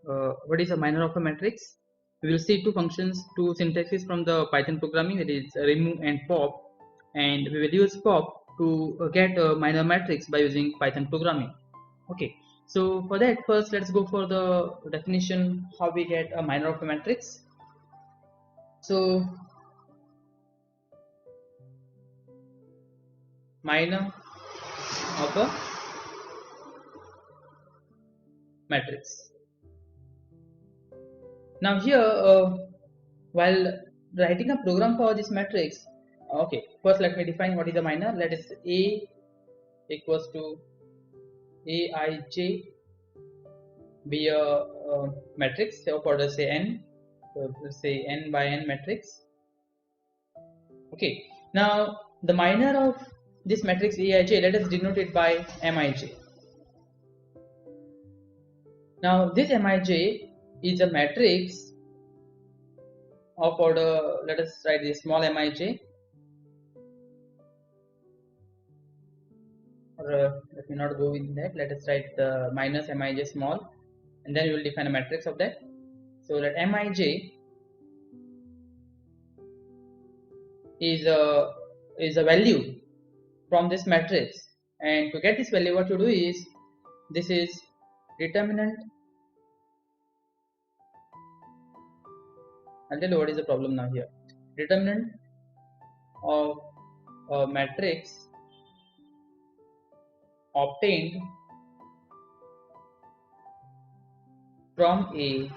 what is a minor of a matrix. We will see two functions, two syntaxes from the Python programming, that is remove and pop, and we will use pop to get a minor matrix by using Python programming. Okay, so for that, first let's go for the definition how we get a minor of a matrix. So minor of a matrix. Now here, while writing a program for this matrix, okay, first let me define what is a minor. Let us A equals to Aij be a matrix, so for let's say n, so let's say n by n matrix. Okay, now the minor of this matrix Aij, let us denote it by Mij. Now this Mij is a matrix of order, let us write this small Mij, or let me not go in that, let us write the minus Mij small, and then we will define a matrix of that. So that Mij is a value from this matrix, and to get this value what you do is, this is determinant. I'll tell you what is the problem now here. Determinant of a matrix obtained from A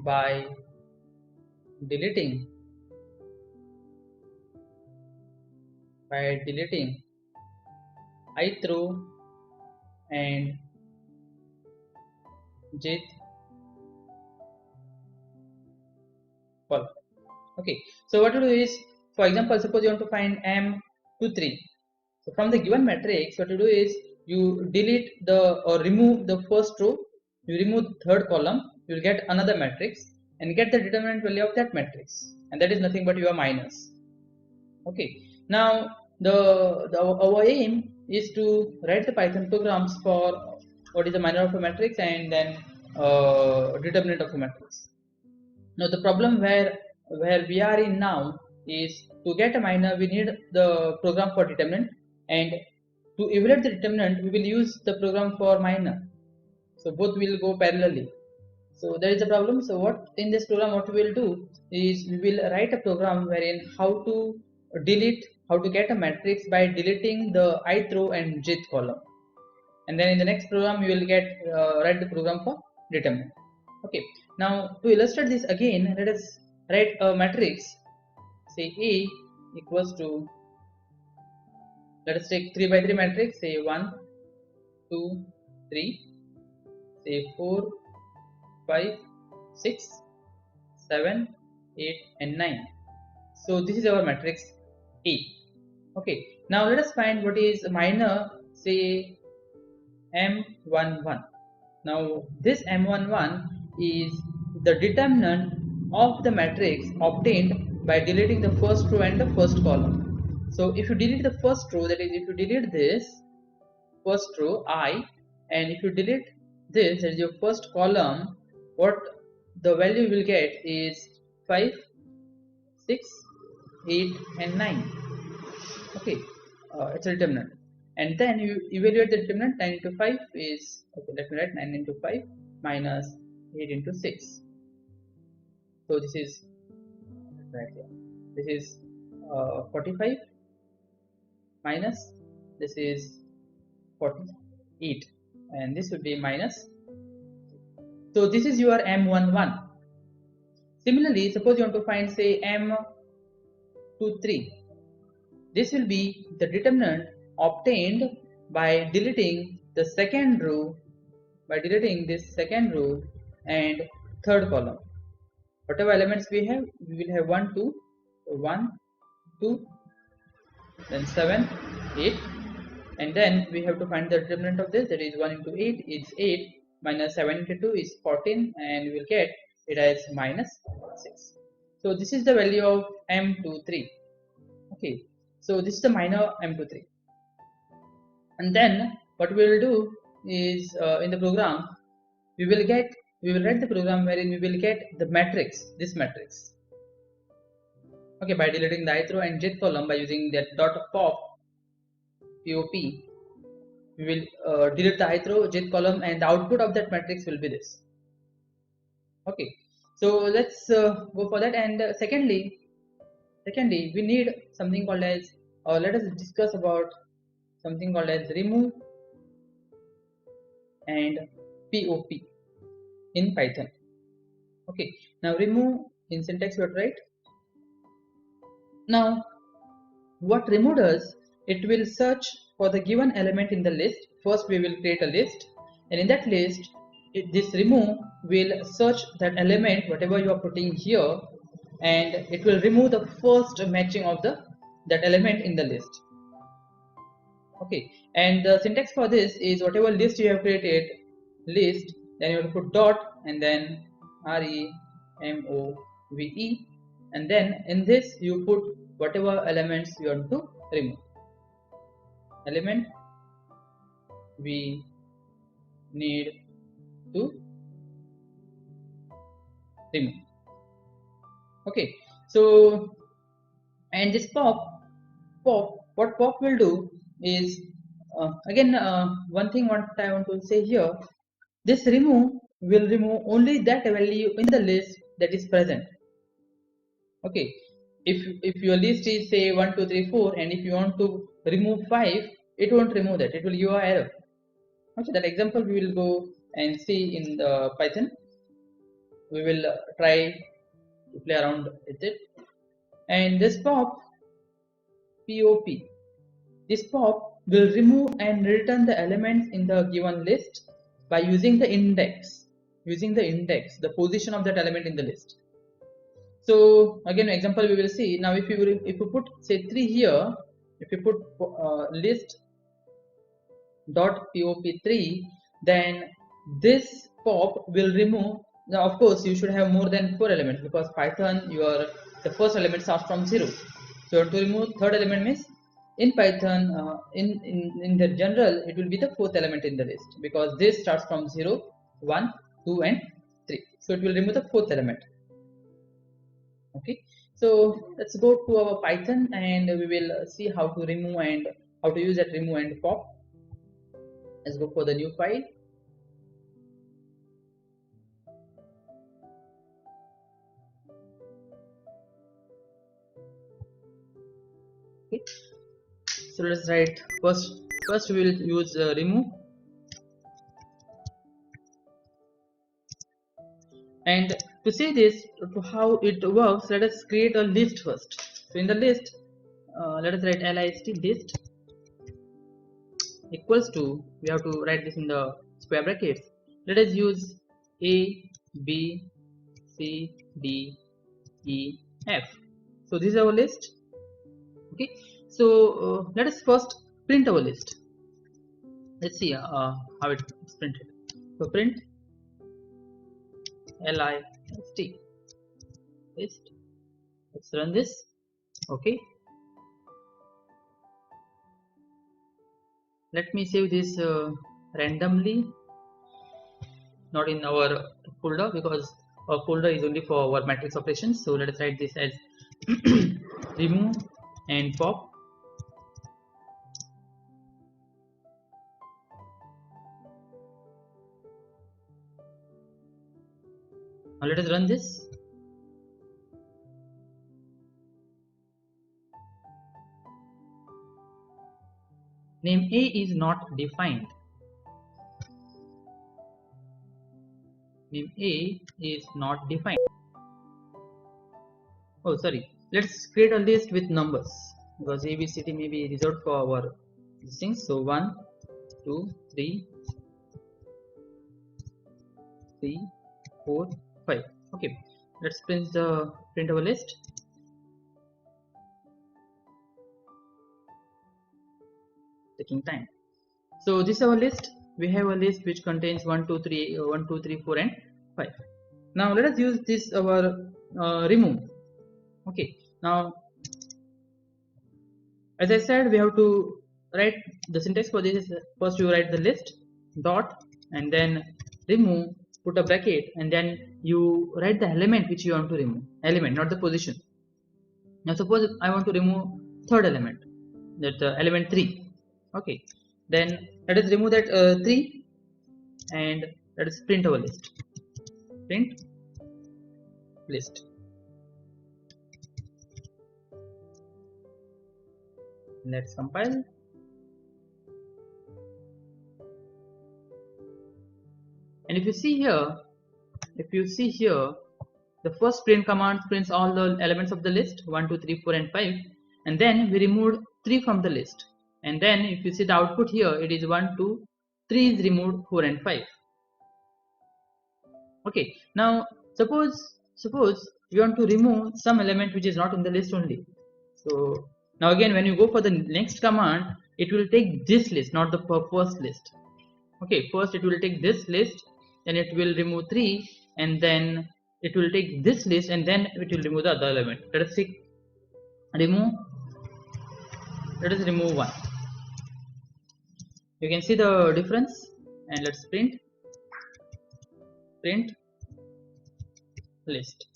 by deleting ith row and jth column. Okay, so what you do is, for example, suppose you want to find m to 3. So from the given matrix, what you do is, you delete the or remove the first row, you remove the third column, you will get another matrix and get the determinant value of that matrix, and that is nothing but your minus. Okay, now our aim is to write the Python programs for what is the minor of a matrix and then determinant of a matrix. Now the problem where we are in now is, to get a minor we need the program for determinant, and to evaluate the determinant we will use the program for minor. So both will go parallelly. So there is a problem. So what in this program what we will do is, we will write a program wherein how to get a matrix by deleting the ith row and jth column, and then in the next program you will get write the program for determinant. Okay, now to illustrate this again, let us write a matrix, say A equals to, let us take 3 by 3 matrix, say 1 2 3, say 4 5 6 7 8 and 9. So this is our matrix A. Okay, now let us find what is minor, say M11. Now this M11 is the determinant of the matrix obtained by deleting the first row and the first column. So if you delete the first row, that is if you delete this first row I, and if you delete this, that is your first column, what the value you will get is 5 6 8 and 9. Okay, it's a determinant, and then you evaluate the determinant. 9 into 5 is, okay, let me write 9 into 5 minus 8 into 6. So this is right here, this is 45 minus this is 48, and this would be minus. So this is your M11. Similarly, suppose you want to find, say, M23. This will be the determinant obtained by deleting the second row, and third column. Whatever elements we have, we will have 1 2, 1 2, then 7 8, and then we have to find the determinant of this, that is 1 into 8 is 8 minus 7 into 2 is 14, and we will get it as minus 6. So this is the value of M23. Okay, so this is the minor M23, and then what we will do is in the program we will write the program wherein we will get the matrix, this matrix. Okay, by deleting the ith row and jth column by using that dot pop pop, we will delete the ith row, jth column, and the output of that matrix will be this. Okay, so let's go for that. And secondly, we need something called as, or let us discuss about something called as remove and pop in Python. Okay, now remove in syntax you write. Now what remove does, it will search for the given element in the list. First we will create a list, and in that list this remove will search that element whatever you are putting here, and it will remove the first matching of that element in the list. Okay, and the syntax for this is whatever list you have created, list, then you have to put dot and then remove, and then in this you put whatever elements you want to remove. Element we need to remove. Okay, so and this pop, what pop will do is again one thing what I want to say here, this remove will remove only that value in the list that is present. Okay, if your list is say 1 2 3 4 and if you want to remove 5, it won't remove that, it will give an error. Okay, that example we will go and see in the Python. We will try to play around with it. And this pop, this pop will remove and return the elements in the given list by using the index, the position of that element in the list. So again example we will see. Now if you put say 3 here, if you put list dot pop3, then this pop will remove. Now of course you should have more than 4 elements, because Python the first element starts from 0. So to remove third element means in Python in the general it will be the fourth element in the list, because this starts from 0 1 2 and 3. So it will remove the fourth element. Okay, so let's go to our Python and we will see how to remove and how to use that remove and pop. Let's go for the new file. Okay, so let's write first we will use remove, and to see this, to how it works, let us create a list first. So in the list let us write list equals to, we have to write this in the square brackets. Let us use a b c d e f. So this is our list. Okay, so let us first print our list. Let's see how it is printed. So print list. Let's run this. Okay, let me save this randomly, not in our folder, because our folder is only for our matrix operations. So let us write this as remove and pop. Now let us run this. Name A is not defined. Name A is not defined. Oh, sorry. Let's create a list with numbers, because A, B, C, D may be reserved for our things. So 1, 2, 3, 4, 5. Okay. Let's print our list. Taking time. So this is our list. We have a list which contains 1 2 3 4 and 5. Now let us use this our remove. Okay, now as I said, we have to write the syntax for this. First you write the list, dot and then remove, put a bracket, and then you write the element which you want to remove, element, not the position. Now suppose I want to remove third element, that element 3. Okay, then let us remove that 3 and let us print our list. Print list. Let's compile. And if you see here, the first print command prints all the elements of the list 1, 2, 3, 4, and 5, and then we removed 3 from the list. And then if you see the output here, it is 1, 2, 3 is removed, 4 and 5. Okay, now suppose you want to remove some element which is not in the list only. So now again, when you go for the next command, it will take this list, not the first list. Okay, first it will take this list, then it will remove 3, and then it will take this list, and then it will remove the other element. Let us see, remove 1. You can see the difference, and let's print list.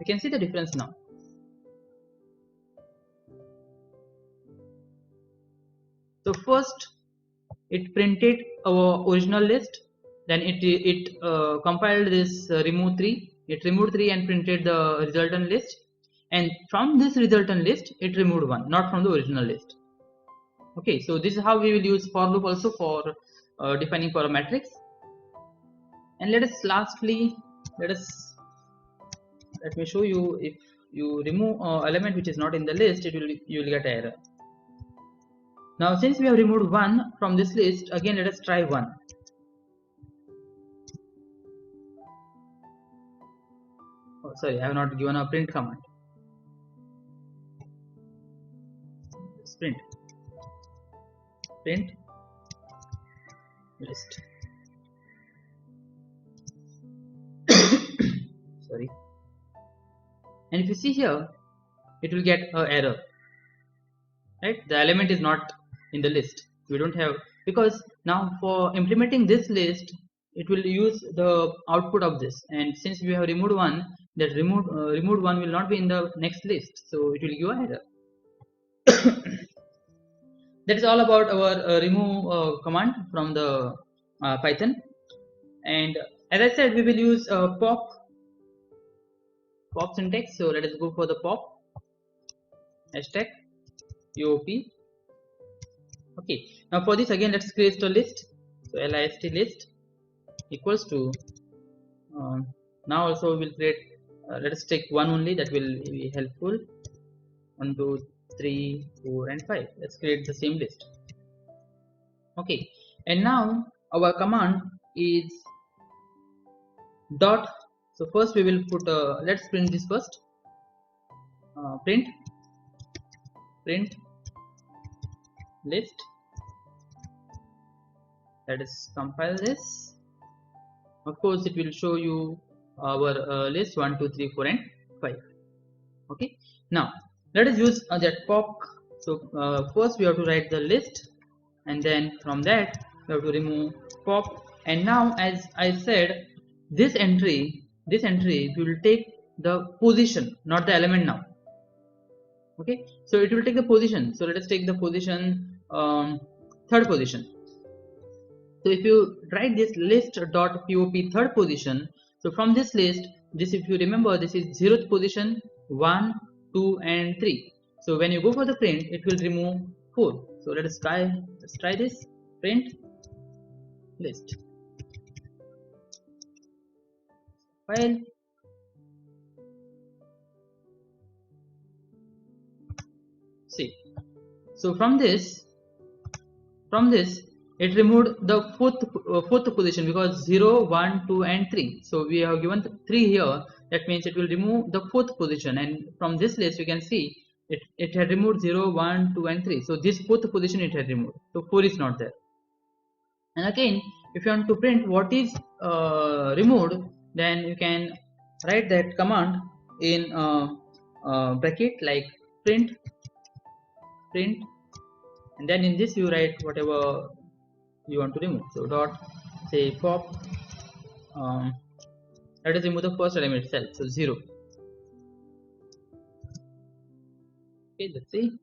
You can see the difference now. So first it printed our original list, then it compiled this remove 3, it removed 3 and printed the resultant list, and from this resultant list it removed 1, not from the original list. Okay, so this is how we will use for loop also for defining for a matrix. And let me show you, if you remove element which is not in the list, you will get error. Now since we have removed 1 from this list, again let us try 1. Oh, sorry, I have not given a print command. Let's print list. Sorry. And if you see here, it will get an error, right? The element is not in the list. We don't have, because now for implementing this list, it will use the output of this, and since we have removed 1, that removed 1 will not be in the next list, so it will give an error. That is all about our remove command from the Python. And as I said, we will use pop syntax. So let us go for the pop hashtag pop. Okay, now for this again let's create a list. So list list equals to now also we'll create let us take 1 only, that will be helpful. 1, 2, 3, 4 and 5. Let's create the same list. Okay, and now our command is dot. So first we will put let's print this first. Print list. Let us compile this. Of course it will show you our list 1, 2, 3, 4 and 5. Okay, now let us use that pop. So first we have to write the list, and then from that we have to remove pop. And now as I said, this entry we will take the position, not the element now. Okay, so it will take the position. So let us take the position, third position. So if you write this list dot pop third position, so from this list, this, if you remember, this is 0th position, 1, 2 and 3. So when you go for the print, it will remove 4. So let's try this. Print list file. See, so from this it removed the fourth position, because 0, 1, 2 and 3. So we have given 3 here, that means it will remove the 4th position, and from this list you can see it had removed 0, 1, 2 and 3. So this 4th position it had removed, so 4 is not there. And again, if you want to print what is removed, then you can write that command in bracket, like print, and then in this you write whatever you want to remove. So dot say pop, let us remove the first element itself, so 0. Okay, let's see.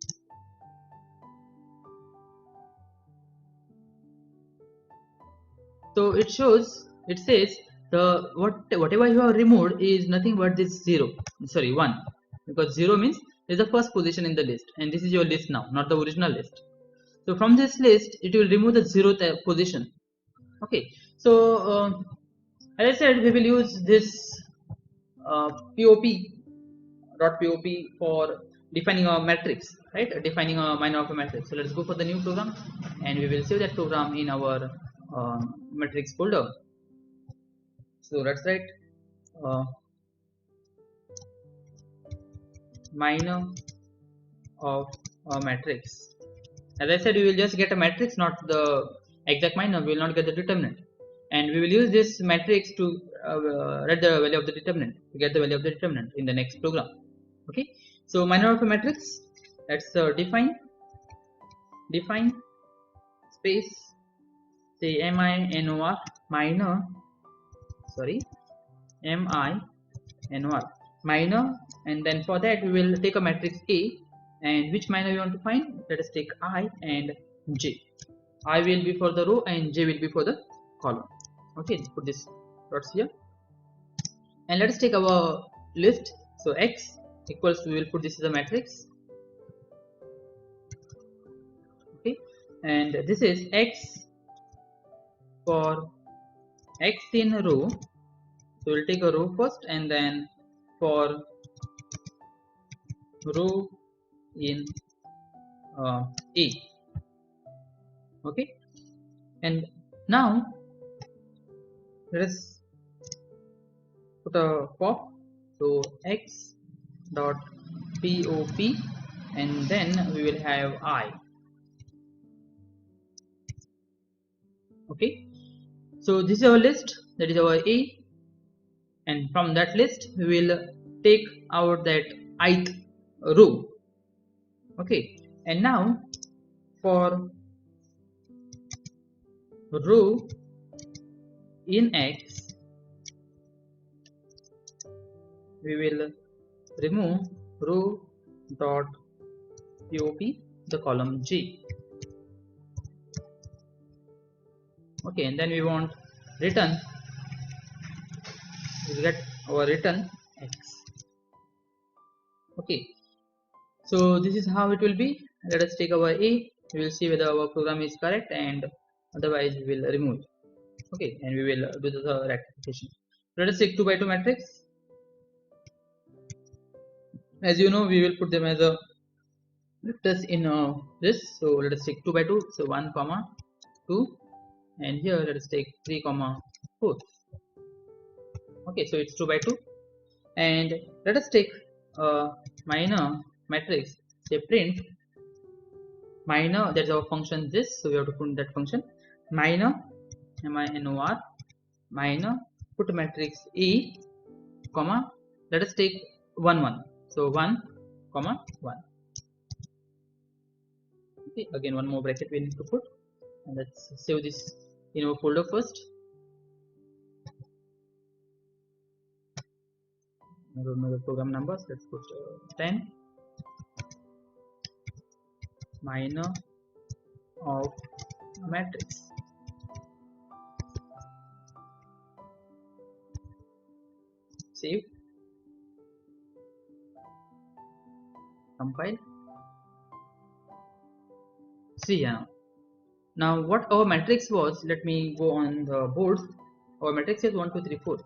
So it says the whatever you have removed is nothing but this 1, because 0 means is the first position in the list, and this is your list now, not the original list. So from this list it will remove the 0th position. Okay, so as I said, we will use this pop for defining a matrix, right? Defining a minor of a matrix. So let's go for the new program, and we will save that program in our matrix folder. So let's write minor of a matrix. As I said, we will just get a matrix, not the exact minor. We will not get the determinant, and we will use this matrix to write the value of the determinant, to get the value of the determinant in the next program. Okay, so minor of a matrix, let's define space, say minor, minor, sorry, minor, minor, and then for that we will take a matrix A, and which minor we want to find? Let us take I and J. I will be for the row and J will be for the column. Okay, let's put this dots here, and let us take our list. So X equals to, we will put this as a matrix. Okay, and this is X for X in a row. So we'll take a row first, and then for row in A. Okay, and now let us put a pop. So X dot pop, and then we will have I. Okay, so this is our list, that is our A, and from that list we will take out that ith row. Okay, and now for row in X we will remove row dot pop, the column J. Okay, and then we want return, we will get our return X. Okay, so this is how it will be. Let us take our A, we will see whether our program is correct, and otherwise we will remove it. Okay, and we will do the rectification. Let us take 2 by 2 matrix. As you know, we will put them as a vectors in this. So let us take 2 by 2, so 1 comma 2, and here let us take 3 comma 4. Okay, so it's 2 by 2, and let us take a minor matrix, say print minor, that's our function this, so we have to put that function minor, minor, minor, put matrix A, comma, let us take 1 1, so 1 comma 1. Okay, again one more bracket we need to put, and let's save this in our folder first. I don't know the program numbers, let's put 10, minor of matrix. Save, compile. See now what our matrix was. Let me go on the board. Our matrix is 1 2 3 4.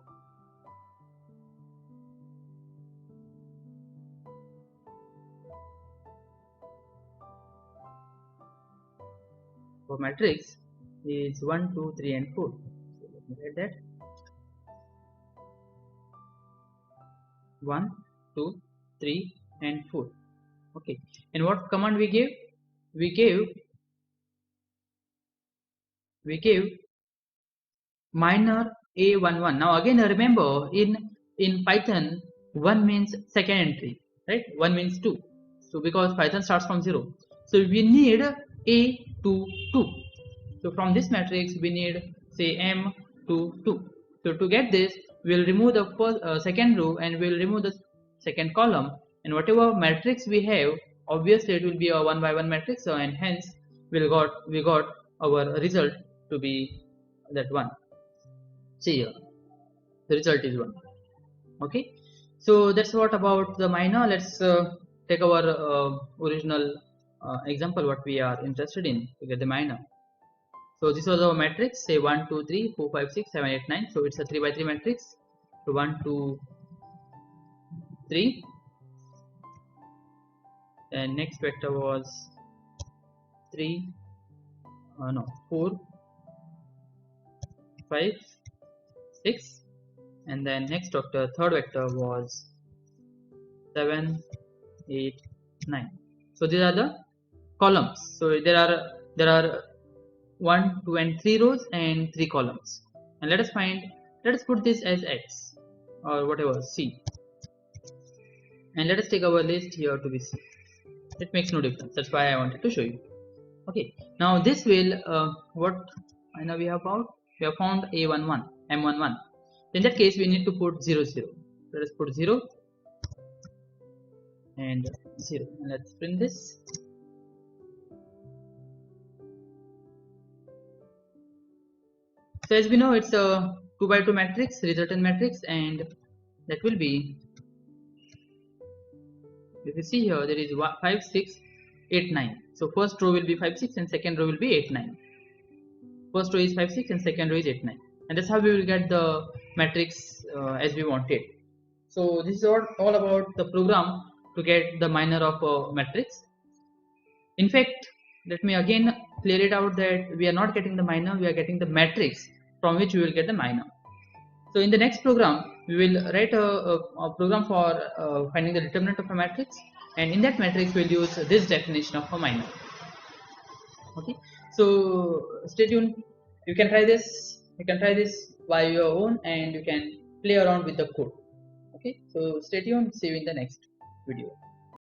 Our matrix is 1 2 3 and 4. So let me write that 1 2 3 and 4. Okay, and what command we gave? We gave minor A11. Now again remember, in Python 1 means second entry, right? 1 means 2, so because Python starts from 0, so we need A22. So from this matrix we need say m to 2. So to get this, we'll remove the second row and we'll remove the second column, and whatever matrix we have, obviously it will be a 1 by 1 matrix, and hence we got our result to be that one. See here, the result is 1. Okay, so that's what about the minor. Let's take our original example what we are interested in to get the minor. So this was our matrix, say 1 2 3 4 5 6 7 8 9. So it's a 3 by 3 matrix. So 1 2 3, and next vector was 3 no 4 5 6, and then next vector, third vector was 7 8 9. So these are the columns. So there are 1 2 and 3 rows and 3 columns, and let us put this as x or whatever c, and let us take our list here to be c. It makes no difference, that's why I wanted to show you. Okay, now this will what I know we have found a11 m11. In that case we need to put 0 0. Let us put 0 and 0, and let's print this. So as we know, it's a 2 by 2 matrix, resultant matrix, and that will be, if you see here, there is 5 6 8 9. So first row will be 5 6 and second row will be 8 9. First row is 5 6 and second row is 8 9, and that's how we will get the matrix as we wanted. So this is all about the program to get the minor of a matrix. In fact, let me again clear it out that we are not getting the minor, we are getting the matrix from which we will get the minor. So in the next program we will write a program for finding the determinant of a matrix, and in that matrix we'll use this definition of a minor. Okay, so stay tuned. You can try this by your own, and you can play around with the code. Okay, so stay tuned, see you in the next video.